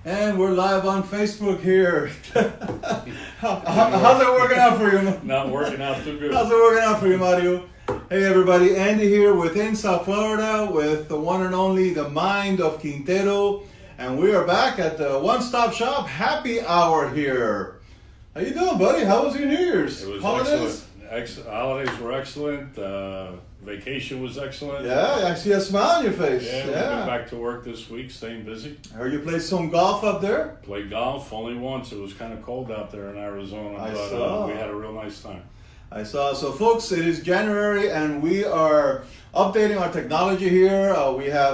And we're live on Facebook here. How's it working out for you? Not working out too good. How's it working out for you, Mario? Hey everybody, Andy here within South Florida with the one and only, the mind of Quintero. And we are back at the One-Stop Shop Happy Hour here. How you doing, buddy? How was your New Year's? It was Holidays? excellent. Holidays were excellent. Vacation was excellent. Yeah, I see a smile on your face. Yeah, we've been back to work this week, staying busy. I heard you played some golf up there. Played golf only once. It was kind of cold out there in Arizona, I but saw. we had a real nice time. I saw. So, folks, it is January, and we are updating our technology here.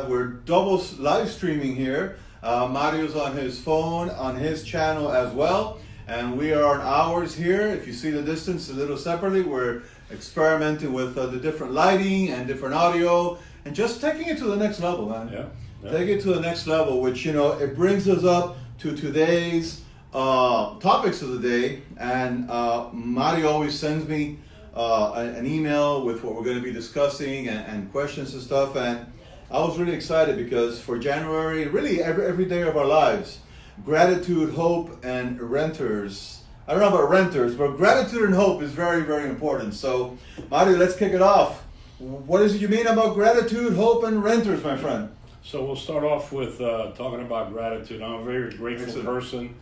We're double live streaming here. Mario's on his phone, on his channel as well, and we are on ours here. If you see the distance a little separately, we're experimenting with the different lighting and different audio, and just taking it to the next level, man. Yeah. Take it to the next level, which it brings us up to today's topics of the day, and Mario always sends me an email with what we're going to be discussing and questions and stuff, and I was really excited because for January, really every day of our lives, gratitude, hope, and renters. I don't know about renters, but gratitude and hope is very, very important. So, Mario, let's kick it off. What is it you mean about gratitude, hope, and renters, my friend? So we'll start off with talking about gratitude. I'm a very grateful Excellent. person.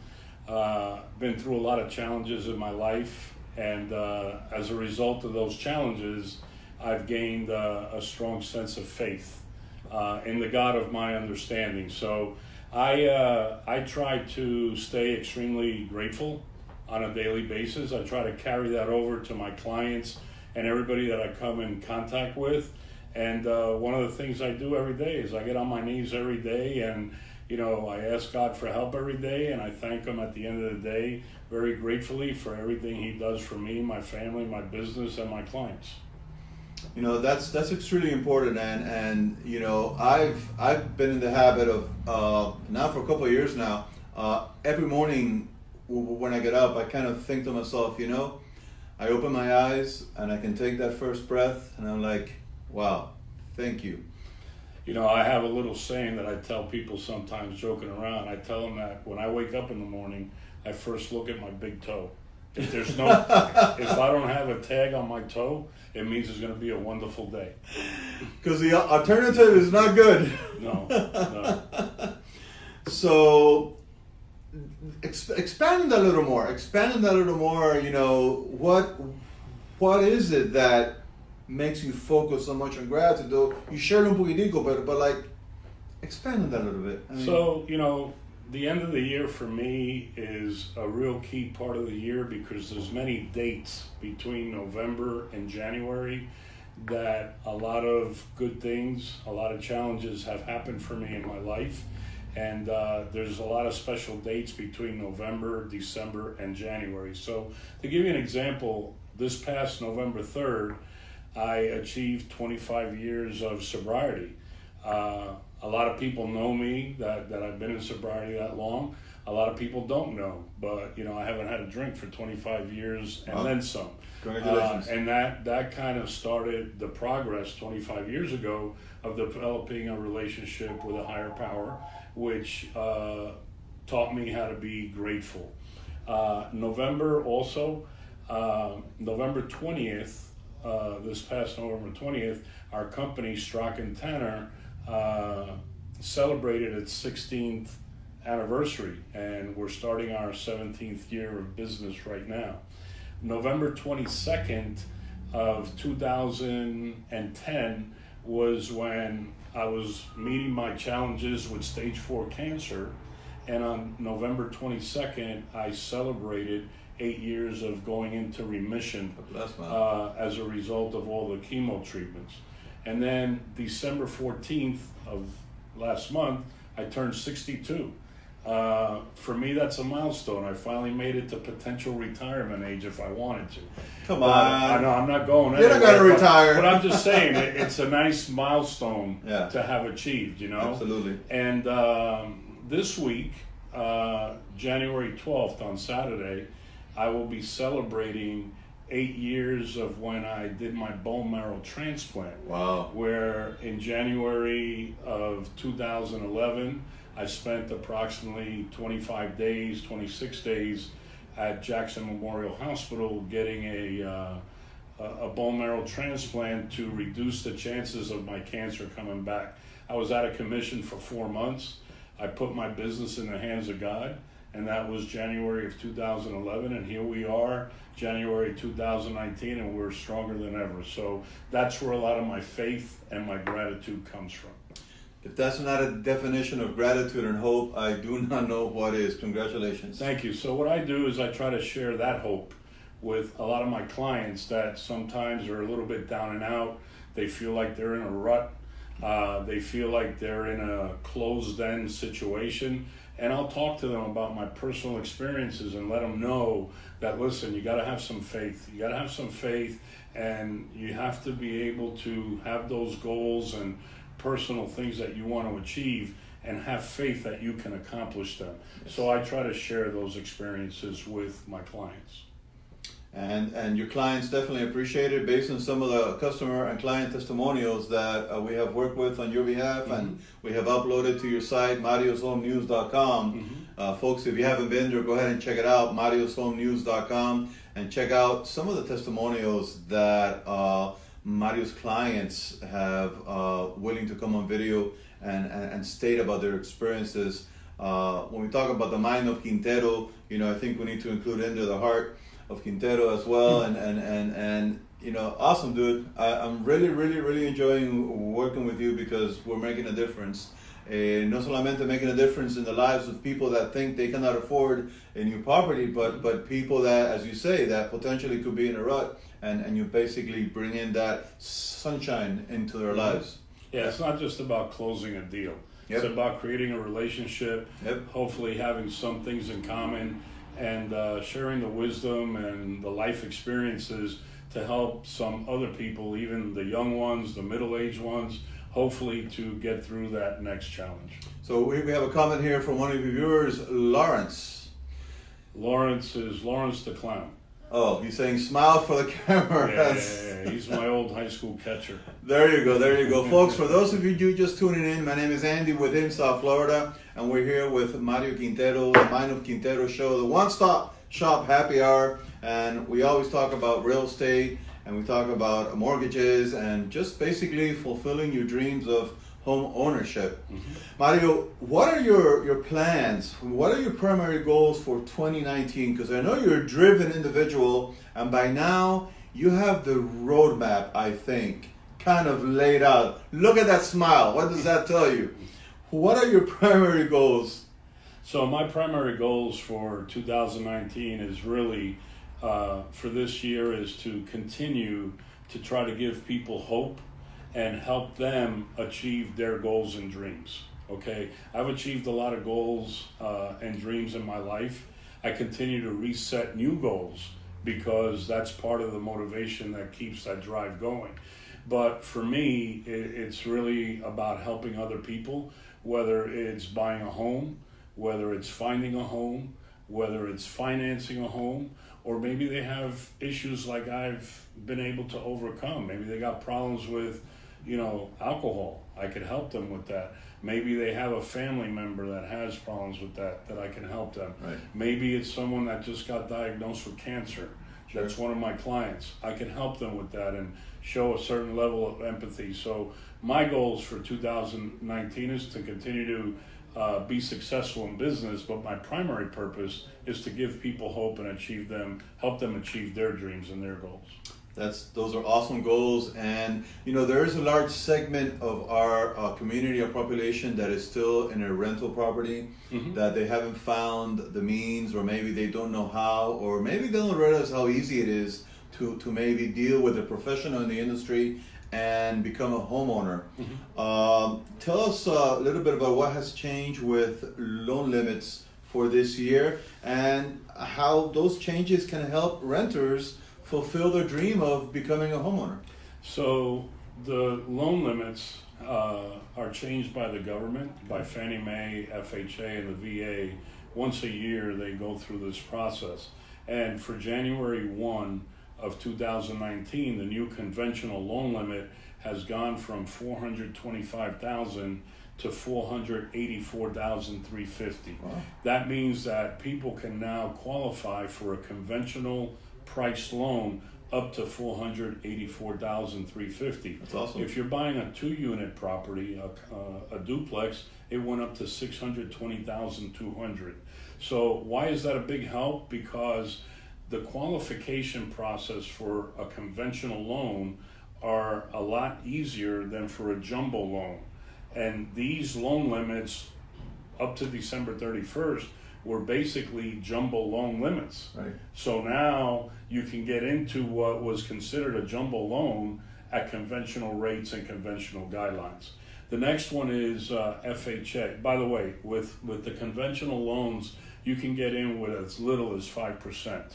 Been through a lot of challenges in my life, and as a result of those challenges, I've gained a strong sense of faith in the God of my understanding. So I try to stay extremely grateful on a daily basis. I try to carry that over to my clients and everybody that I come in contact with. And one of the things I do every day is I get on my knees every day, and I ask God for help every day, and I thank Him at the end of the day very gratefully for everything He does for me, my family, my business, and my clients. That's extremely important, and I've been in the habit of now for a couple of years now. Every morning when I get up, I kind of think to myself, I open my eyes and I can take that first breath, and I'm like, wow, thank you. I have a little saying that I tell people sometimes, joking around. I tell them that when I wake up in the morning, I first look at my big toe. If if I don't have a tag on my toe, it means it's going to be a wonderful day. Because the alternative is not good. No. So, expanding that a little more. What is it that makes you focus so much on gratitude? Though you shared un poquitico, but expand on that a little bit. So, the end of the year for me is a real key part of the year because there's many dates between November and January that a lot of good things, a lot of challenges have happened for me in my life. And there's a lot of special dates between November, December, and January. So to give you an example, this past November 3rd, I achieved 25 years of sobriety. A lot of people know me that I've been in sobriety that long. A lot of people don't know, but I haven't had a drink for 25 years and then some. Congratulations. And that kind of started the progress 25 years ago of developing a relationship with a higher power, which taught me how to be grateful. November also, November 20th, this past November 20th, our company, Strzok & Tanner, celebrated its 16th anniversary, and we're starting our 17th year of business right now. November 22nd of 2010 was when I was meeting my challenges with stage 4 cancer, and on November 22nd I celebrated 8 years of going into remission as a result of all the chemo treatments. And then December 14th of last month, I turned 62. For me, that's a milestone. I finally made it to potential retirement age if I wanted to. Come on. I know, I'm not going You're not going to retire. But I'm just saying, it's a nice milestone Yeah. to have achieved, Absolutely. And this week, January 12th on Saturday, I will be celebrating 8 years of when I did my bone marrow transplant. Wow. Where in January of 2011, I spent approximately 25 days, 26 days at Jackson Memorial Hospital getting a bone marrow transplant to reduce the chances of my cancer coming back. I was out of commission for 4 months. I put my business in the hands of God, and that was January of 2011, and here we are, January 2019, and we're stronger than ever. So that's where a lot of my faith and my gratitude comes from. If that's not a definition of gratitude and hope, I do not know what is. Congratulations. Thank you. So what I do is I try to share that hope with a lot of my clients that sometimes are a little bit down and out. They feel like they're in a rut. They feel like they're in a closed-end situation. And I'll talk to them about my personal experiences and let them know that, listen, you got to have some faith. You got to have some faith, and you have to be able to have those goals and personal things that you want to achieve and have faith that you can accomplish them. So I try to share those experiences with my clients. And your clients definitely appreciate it based on some of the customer and client testimonials that we have worked with on your behalf, and we have uploaded to your site, marioshomenews.com. Folks, if you haven't been there, go ahead and check it out, marioshomenews.com, and check out some of the testimonials that Mario's clients have willing to come on video and state about their experiences. When we talk about the mind of Quintero, I think we need to include into the heart of Quintero as well, and awesome, dude. I'm really enjoying working with you because we're making a difference. No solamente making a difference in the lives of people that think they cannot afford a new property, but people that, as you say, that potentially could be in a rut, and you basically bring in that sunshine into their lives. Yeah, it's not just about closing a deal. It's about creating a relationship, hopefully having some things in common, and sharing the wisdom and the life experiences to help some other people, even the young ones, the middle-aged ones, hopefully to get through that next challenge. So we have a comment here from one of your viewers, Lawrence. Lawrence is Lawrence the Clown. Oh, he's saying smile for the camera. Yeah. He's my old high school catcher. There you go. Folks, for those of you just tuning in, my name is Andy within South Florida, and we're here with Mario Quintero, the Mind of Quintero show, the one-stop shop happy hour, and we always talk about real estate, and we talk about mortgages, and just basically fulfilling your dreams of home ownership. Mario, what are your plans? What are your primary goals for 2019? Because I know you're a driven individual, and by now you have the roadmap, I think, kind of laid out. Look at that smile. What does that tell you? What are your primary goals? So my primary goals for 2019 is really, for this year, is to continue to try to give people hope and help them achieve their goals and dreams. Okay, I've achieved a lot of goals and dreams in my life. I continue to reset new goals because that's part of the motivation that keeps that drive going. But for me, it's really about helping other people, whether it's buying a home, whether it's finding a home, whether it's financing a home, or maybe they have issues like I've been able to overcome. Maybe they got problems with alcohol. I could help them with that. Maybe they have a family member that has problems with that I can help them. Right. Maybe it's someone that just got diagnosed with cancer. Sure. That's one of my clients. I can help them with that and show a certain level of empathy. So my goals for 2019 is to continue to be successful in business, but my primary purpose is to give people hope and help them achieve their dreams and their goals. Those are awesome goals, and there is a large segment of our community or population that is still in a rental property, that they haven't found the means, or maybe they don't know how, or maybe they don't realize how easy it is to maybe deal with a professional in the industry and become a homeowner. Tell us a little bit about what has changed with loan limits for this year and how those changes can help renters fulfill their dream of becoming a homeowner. So the loan limits are changed by the government, by Fannie Mae, FHA, and the VA. Once a year they go through this process. And for January 1 of 2019, the new conventional loan limit has gone from $425,000 to $484,350. Wow. That means that people can now qualify for a conventional price loan up to $484,350. That's awesome. If you're buying a 2-unit property, a duplex, it went up to $620,200. So why is that a big help? Because the qualification process for a conventional loan are a lot easier than for a jumbo loan. And these loan limits up to December 31st were basically jumbo loan limits. Right. So now you can get into what was considered a jumbo loan at conventional rates and conventional guidelines. The next one is FHA. By the way, with the conventional loans, you can get in with as little as 5%.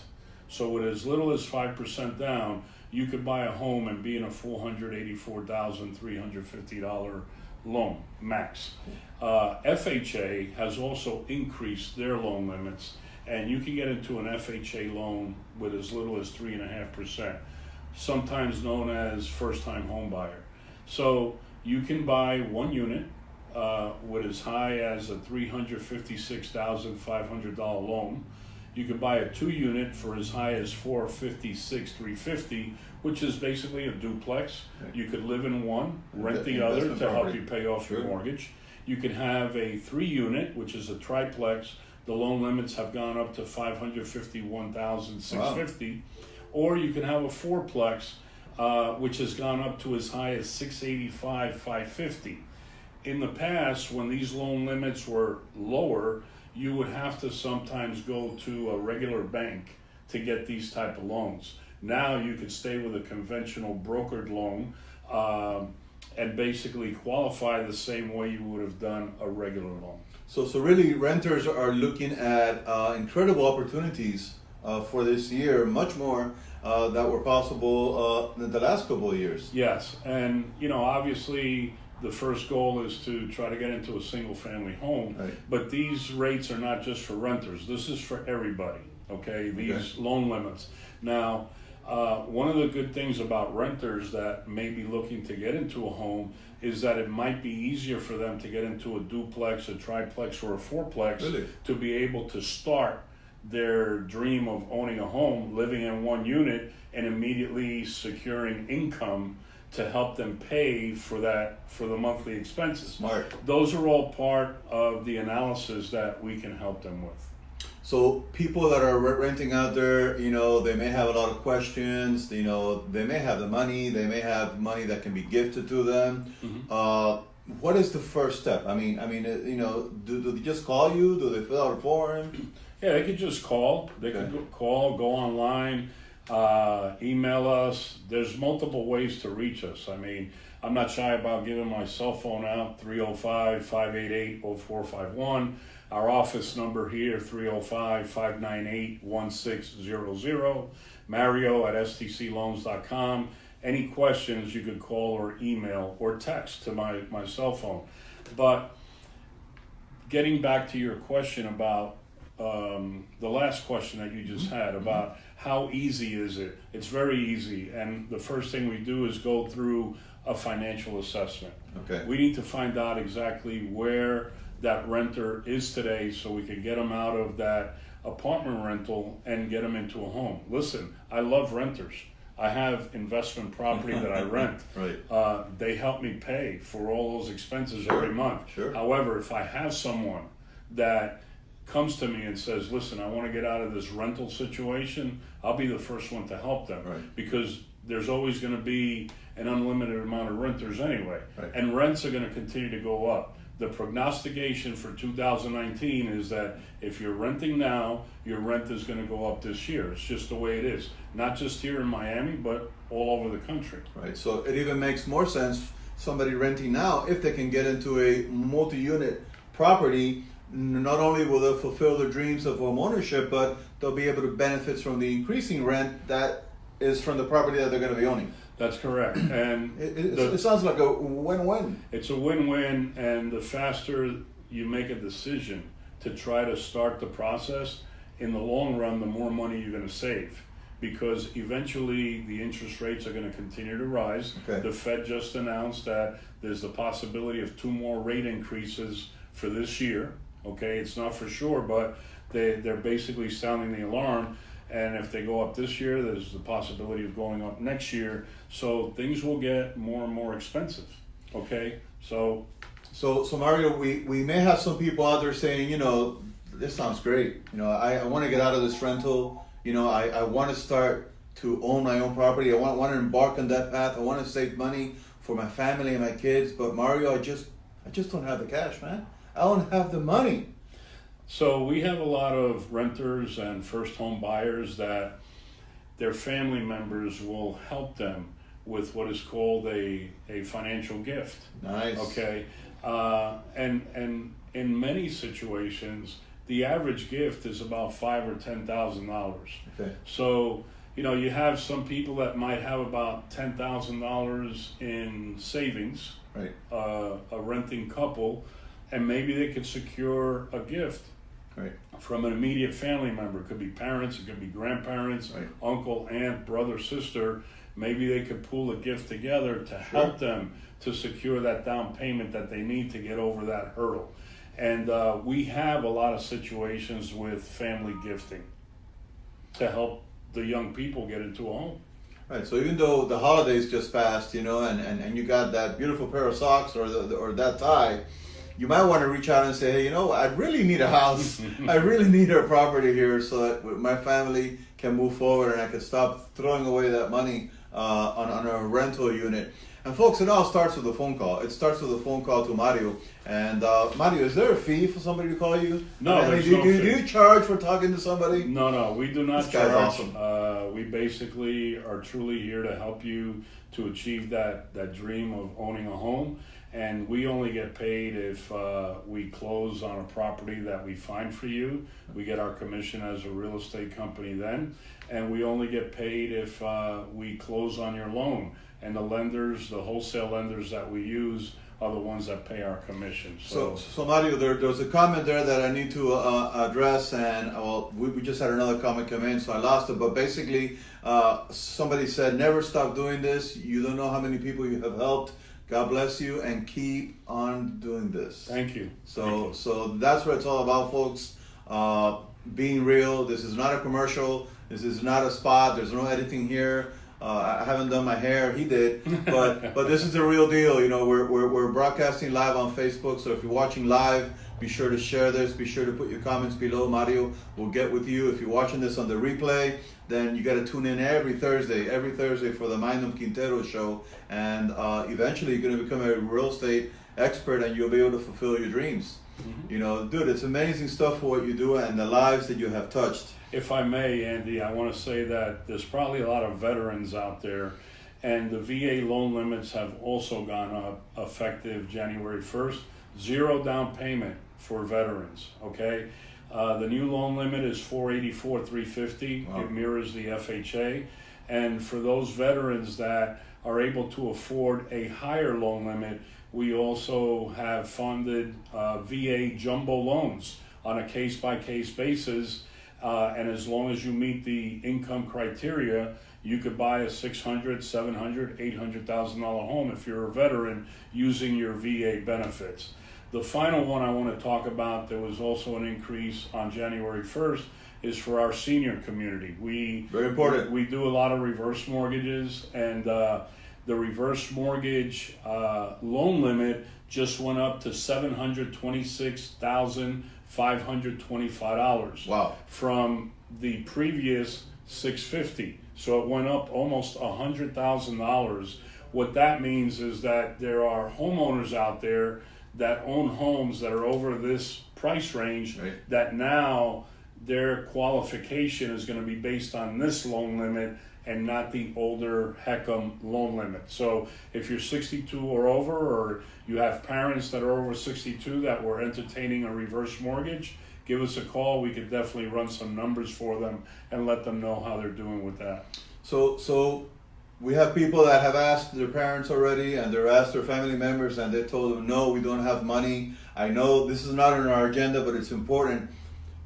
So with as little as 5% down, you could buy a home and be in a $484,350 loan max. FHA has also increased their loan limits, and you can get into an FHA loan with as little as 3.5%, sometimes known as first-time home buyer. So you can buy 1 unit with as high as a $356,500 loan. You can buy a 2-unit for as high as $456,350, which is basically a duplex. Right. You could live in one, rent the Investment other to help property. you pay off your Sure. mortgage. You can have a 3-unit, which is a triplex. The loan limits have gone up to $551,650. Or you can have a 4-plex, which has gone up to as high as $685,550. In the past, when these loan limits were lower, you would have to sometimes go to a regular bank to get these type of loans. Now you could stay with a conventional brokered loan and basically qualify the same way you would have done a regular loan. So really, renters are looking at incredible opportunities for this year, much more that were possible in the last couple of years. Yes, and obviously the first goal is to try to get into a single family home, Right. but these rates are not just for renters. This is for everybody, okay? These loan limits. Now, one of the good things about renters that may be looking to get into a home is that it might be easier for them to get into a duplex, a triplex, or a 4-plex Really? to be able to start their dream of owning a home, living in 1 unit, and immediately securing income to help them pay for the monthly expenses. Smart. Those are all part of the analysis that we can help them with. So people that are renting out there, they may have a lot of questions. They may have the money. They may have money that can be gifted to them. Mm-hmm. What is the first step? Do they just call you? Do they fill out a form? Yeah, they could just call. They Okay. could go online, email us. There's multiple ways to reach us. I'm not shy about giving my cell phone out, 305-588-0451. Our office number here, 305-598-1600. Mario at stcloans.com. Any questions, you could call or email or text to my cell phone. But getting back to your question about the last question that you just had about how easy is it? It's very easy, and the first thing we do is go through a financial assessment. Okay. We need to find out exactly where that renter is today so we can get them out of that apartment rental and get them into a home. Listen, I love renters. I have investment property that I rent. Right. They help me pay for all those expenses Sure, every month. sure. However, if I have someone that comes to me and says, listen, I want to get out of this rental situation, I'll be the first one to help them. Right. Because there's always going to be an unlimited amount of renters anyway. Right. And rents are going to continue to go up. The prognostication for 2019 is that if you're renting now, your rent is going to go up this year. It's just the way it is. Not just here in Miami, but all over the country. Right. So it even makes more sense somebody renting now if they can get into a multi-unit property. Not only will they fulfill their dreams of home ownership, but they'll be able to benefit from the increasing rent that is from the property that they're going to be owning. That's correct. And It sounds like a win-win. it's a win-win, and the faster you make a decision to try to start the process, in the long run, the more money you're going to save. because eventually the interest rates are going to continue to rise. Okay. The Fed just announced that there's the possibility of 2 more rate increases for this year. Okay, it's not for sure, but they're basically sounding the alarm. And if they go up this year, there's the possibility of going up next year. So things will get more and more expensive. Okay, so Mario, we may have some people out there saying, this sounds great. I want to get out of this rental. I want to start to own my own property. I want to embark on that path. I want to save money for my family and my kids. But Mario, I just don't have the cash, man. I don't have the money. So we have a lot of renters and first home buyers that their family members will help them with what is called a financial gift. Nice. Okay. And in many situations, the average gift is about $5,000 or $10,000. Okay. So, you have some people that might have about $10,000 in savings, Right. A renting couple, and maybe they could secure a gift. Right. From an immediate family member. It could be parents, it could be grandparents, Right. uncle, aunt, brother, sister. Maybe they could pull a gift together to help them to secure that down payment that they need to get over that hurdle. And we have a lot of situations with family gifting to help the young people get into a home. Right. So even though the holidays just passed, and you got that beautiful pair of socks or that tie, you might want to reach out and say, hey, I really need a house. I really need a property here so that my family can move forward and I can stop throwing away that money on a rental unit. And folks, it all starts with a phone call. It starts with a phone call to Mario. And Mario, is there a fee for somebody to call you? No, there's do no fee. Do you charge for talking to somebody? No, we do not This guy's charge. awesome. We basically are truly here to help you to achieve that dream of owning a home. And we only get paid if we close on a property that we find for you. We get our commission as a real estate company then. And we only get paid if we close on your loan. And the lenders, the wholesale lenders that we use, are the ones that pay our commission. So Mario, there's a comment there that I need to address, and we just had another comment come in, so I lost it. But basically, somebody said, never stop doing this. You don't know how many people you have helped. God bless you, and keep on doing this. Thank you. So that's what it's all about, folks. Being real. This is not a commercial. This is not a spot. There's no editing here. I haven't done my hair. He did, but this is the real deal. We're broadcasting live on Facebook. So if you're watching live, be sure to share this. Be sure to put your comments below. Mario will get with you. If you're watching this on the replay, then you got to tune in every Thursday for the Mind of Quintero show. And eventually, you're going to become a real estate expert, and you'll be able to fulfill your dreams. Mm-hmm. Dude, it's amazing stuff for what you do and the lives that you have touched. If I may, Andy, I want to say that there's probably a lot of veterans out there, and the VA loan limits have also gone up effective January 1st. 0 down payment for veterans, okay? The new loan limit is $484,350. Wow. It mirrors the FHA. And for those veterans that are able to afford a higher loan limit, we also have funded VA jumbo loans on a case-by-case basis. And as long as you meet the income criteria, you could buy a $600,000, $700,000, $800,000 home if you're a veteran using your VA benefits. The final one I want to talk about, there was also an increase on January 1st, is for our senior community. Very important. We do a lot of reverse mortgages, and the reverse mortgage loan limit just went up to $726,525. Wow. From the previous $650. So it went up almost $100,000. What that means is that there are homeowners out there that own homes that are over this price range, right, that now their qualification is going to be based on this loan limit and not the older HECM loan limit. So if you're 62 or over, or you have parents that are over 62 that were entertaining a reverse mortgage, give us a call. We could definitely run some numbers for them and let them know how they're doing with that. So we have people that have asked their parents already, and they've asked their family members, and they told them, no, we don't have money. I know this is not on our agenda, but it's important.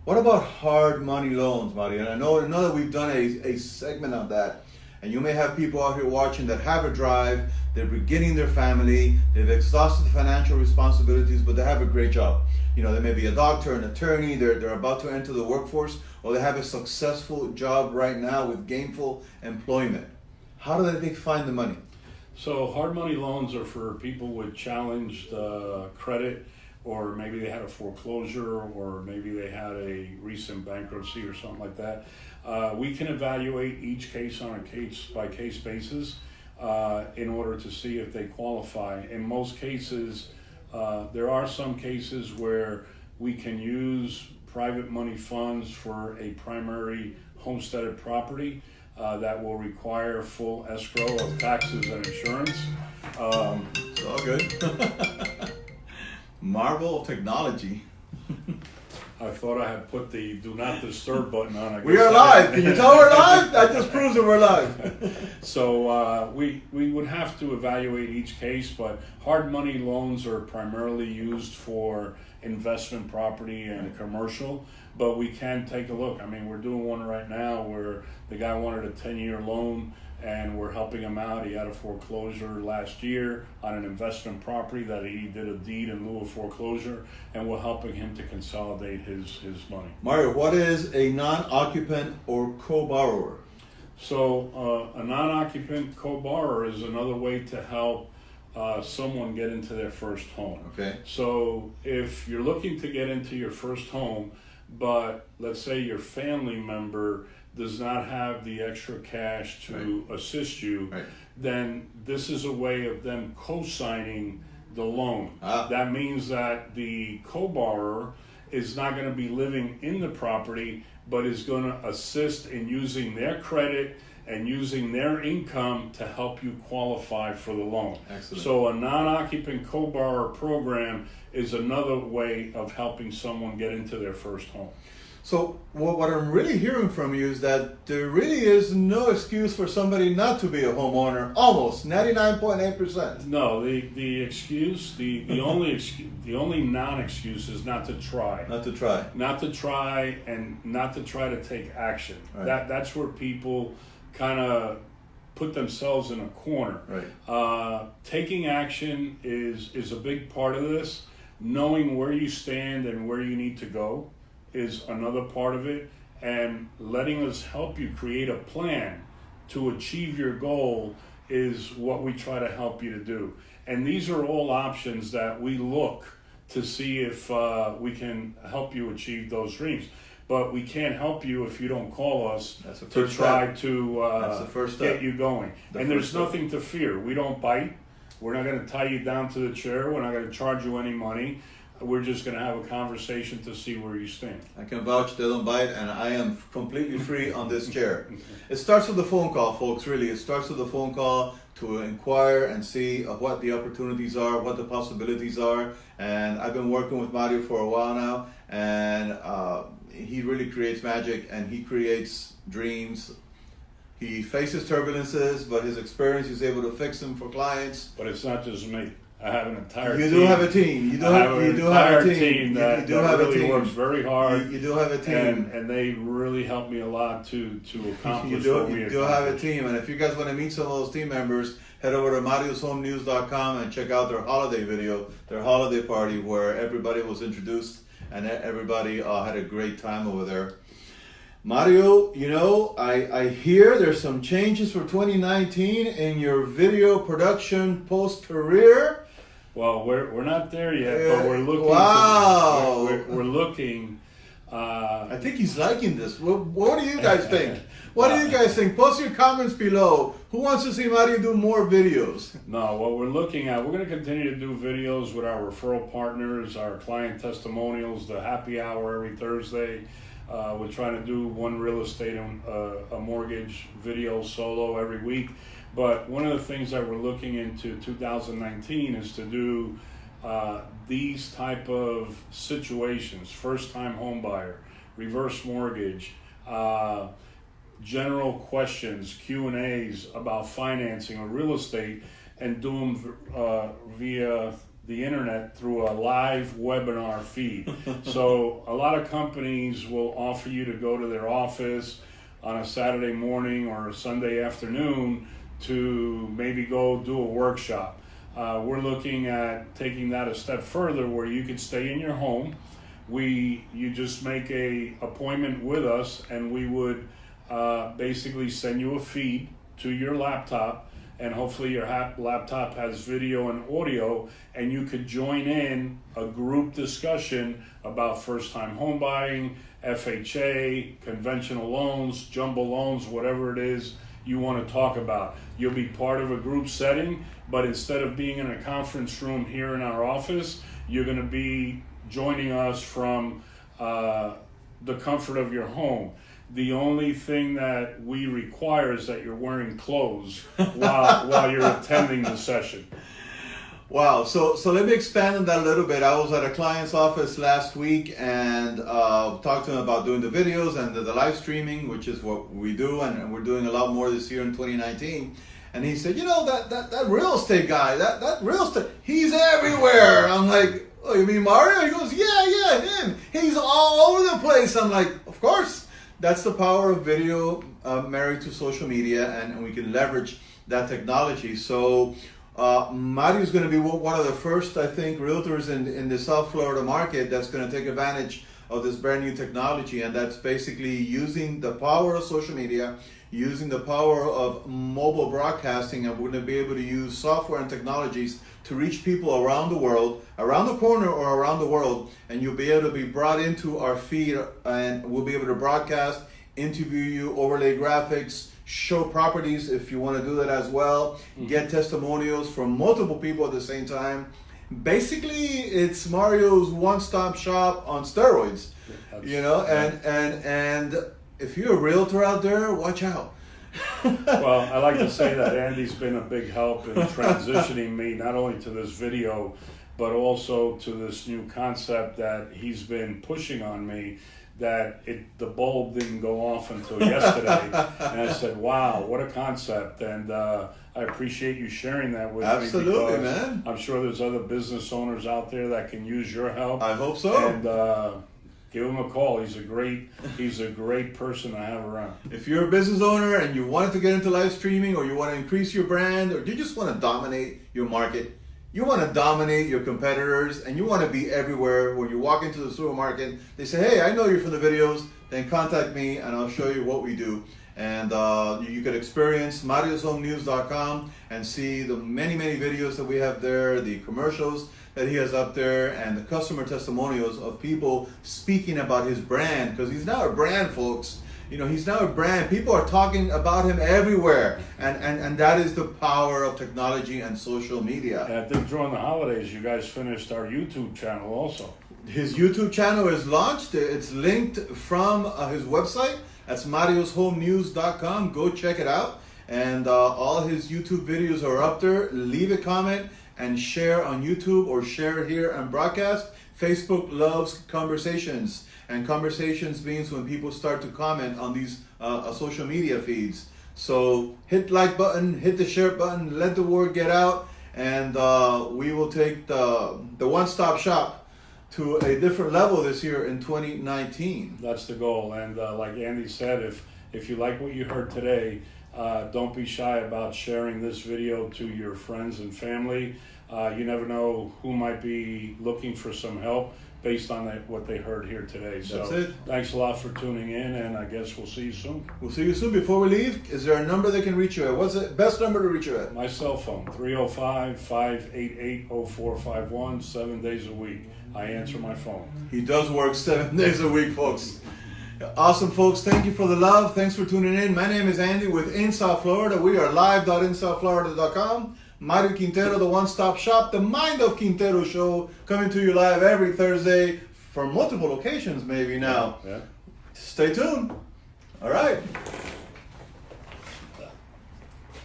What about hard money loans, Mario? And I know that we've done a segment on that. And you may have people out here watching that have a drive, they're beginning their family, they've exhausted financial responsibilities, but they have a great job. You know, they may be a doctor, an attorney, they're about to enter the workforce, or they have a successful job right now with gainful employment. How do they find the money? So hard money loans are for people with challenged credit, or maybe they had a foreclosure, or maybe they had a recent bankruptcy or something like that. We can evaluate each case on a case-by-case basis in order to see if they qualify. In most cases, there are some cases where we can use private money funds for a primary homesteaded property that will require full escrow of taxes and insurance. It's all good. Marvel of technology. I thought I had put the do not disturb button on. I We guess are live. Can you tell we're live? That just proves that we're live. So we would have to evaluate each case, but hard money loans are primarily used for investment property and commercial, but we can take a look. I mean, we're doing one right now where the guy wanted a 10-year loan, and we're helping him out. He had a foreclosure last year on an investment property that he did a deed in lieu of foreclosure, and we're helping him to consolidate his money. Mario, what is a non-occupant or co-borrower? So a non-occupant co-borrower is another way to help someone get into their first home. Okay. So if you're looking to get into your first home, but let's say your family member does not have the extra cash to assist you, then this is a way of them co-signing the loan. That means that the co-borrower is not going to be living in the property, but is going to assist in using their credit and using their income to help you qualify for the loan. Excellent. So a non-occupant co-borrower program is another way of helping someone get into their first home. So what I'm really hearing from you is that there really is no excuse for somebody not to be a homeowner. Almost 99.8%. No, the excuse, the only non-excuse is not to try. Not to try. Not to try, and not to try to take action. Right. That's where people kind of put themselves in a corner. Right. Taking action is a big part of this. Knowing where you stand and where you need to go is another part of it, and letting us help you create a plan to achieve your goal is what we try to help you to do. And these are all options that we look to see if we can help you achieve those dreams. But we can't help you if you don't call us to try to get you going. And there's nothing to fear. We don't bite. We're not going to tie you down to the chair. We're not going to charge you any money. We're just going to have a conversation to see where you stand. I can vouch they don't bite, and I am completely free on this chair. It starts with a phone call, folks, really. It starts with a phone call to inquire and see what the opportunities are, what the possibilities are. And I've been working with Mario for a while now, and he really creates magic, and he creates dreams. He faces turbulences, but his experience, he's able to fix them for clients. But it's not just me. I have an entire team. You do have a team. You do have a team that really works very hard. You do have a team. And they really help me a lot to accomplish what we accomplish. You do have a team. And if you guys want to meet some of those team members, head over to marioshomenews.com and check out their holiday video, their holiday party where everybody was introduced and everybody had a great time over there. Mario, you know, I hear there's some changes for 2019 in your video production post-career. Well, we're not there yet, but we're looking. Wow. We're looking. I think he's liking this. What do you guys think? What do you guys think? Post your comments below. Who wants to see Mario do more videos? No, what we're looking at, we're going to continue to do videos with our referral partners, our client testimonials, the happy hour every Thursday. We're trying to do one real estate and a mortgage video solo every week. But one of the things that we're looking into 2019 is to do these type of situations: first-time home buyer, reverse mortgage, general questions, Q&As about financing or real estate, and do them via the internet through a live webinar feed. So a lot of companies will offer you to go to their office on a Saturday morning or a Sunday afternoon to maybe go do a workshop. We're looking at taking that a step further where you could stay in your home. You just make a appointment with us, and we would basically send you a feed to your laptop, and hopefully your laptop has video and audio, and you could join in a group discussion about first-time home buying, FHA, conventional loans, jumbo loans, whatever it is you want to talk about. You'll be part of a group setting, but instead of being in a conference room here in our office, you're going to be joining us from the comfort of your home. The only thing that we require is that you're wearing clothes while you're attending the session. Wow. So let me expand on that a little bit. I was at a client's office last week and talked to him about doing the videos and the live streaming, which is what we do, and we're doing a lot more this year in 2019. And he said, that real estate guy, that real estate, he's everywhere. I'm like, oh, you mean Mario? He goes, yeah, him. He's all over the place. I'm like, of course. That's the power of video married to social media, and we can leverage that technology. So Mario is going to be one of the first, I think, realtors in the South Florida market that's going to take advantage of this brand new technology, and that's basically using the power of social media, using the power of mobile broadcasting, and we're going to be able to use software and technologies to reach people around the world, around the corner or around the world, and you'll be able to be brought into our feed, and we'll be able to broadcast, interview you, overlay graphics, show properties if you want to do that as well, get testimonials from multiple people at the same time. Basically, it's Mario's one-stop shop on steroids, and if you're a realtor out there, watch out. Well, I like to say that Andy's been a big help in transitioning me not only to this video, but also to this new concept that he's been pushing on me, that the bulb didn't go off until yesterday. And I said, wow, what a concept. And I appreciate you sharing that with me. Absolutely, man. I'm sure there's other business owners out there that can use your help. I hope so. And give him a call. He's a great person to have around. If you're a business owner and you want to get into live streaming, or you want to increase your brand, or you just want to dominate your market, you want to dominate your competitors, and you want to be everywhere. When you walk into the supermarket, they say, hey, I know you're from the videos, then contact me and I'll show you what we do. And you can experience marioshomenews.com and see the many videos that we have there, the commercials that he has up there, and the customer testimonials of people speaking about his brand, because he's now a brand, folks. He's now a brand. People are talking about him everywhere, and that is the power of technology and social media. And I think during the holidays, you guys finished our YouTube channel also. His YouTube channel is launched. It's linked from his website. That's marioshomenews.com. Go check it out. And all his YouTube videos are up there. Leave a comment and share on YouTube, or share here and broadcast. Facebook loves conversations, and conversations means when people start to comment on these social media feeds. So hit the like button, hit the share button, let the word get out, and we will take the one-stop shop to a different level this year in 2019. That's the goal. And like Andy said, if you like what you heard today, don't be shy about sharing this video to your friends and family. You never know who might be looking for some help based on what they heard here today. That's it. Thanks a lot for tuning in, and I guess we'll see you soon. We'll see you soon. Before we leave, is there a number they can reach you at? What's the best number to reach you at? My cell phone, 305-588-0451, 7 days a week. I answer my phone. He does work 7 days a week, folks. Awesome, folks. Thank you for the love. Thanks for tuning in. My name is Andy with In South Florida. We are live.insouthflorida.com. Mario Quintero, the one-stop shop, the Mind of Quintero show, coming to you live every Thursday from multiple locations maybe now. Yeah. Stay tuned. All right.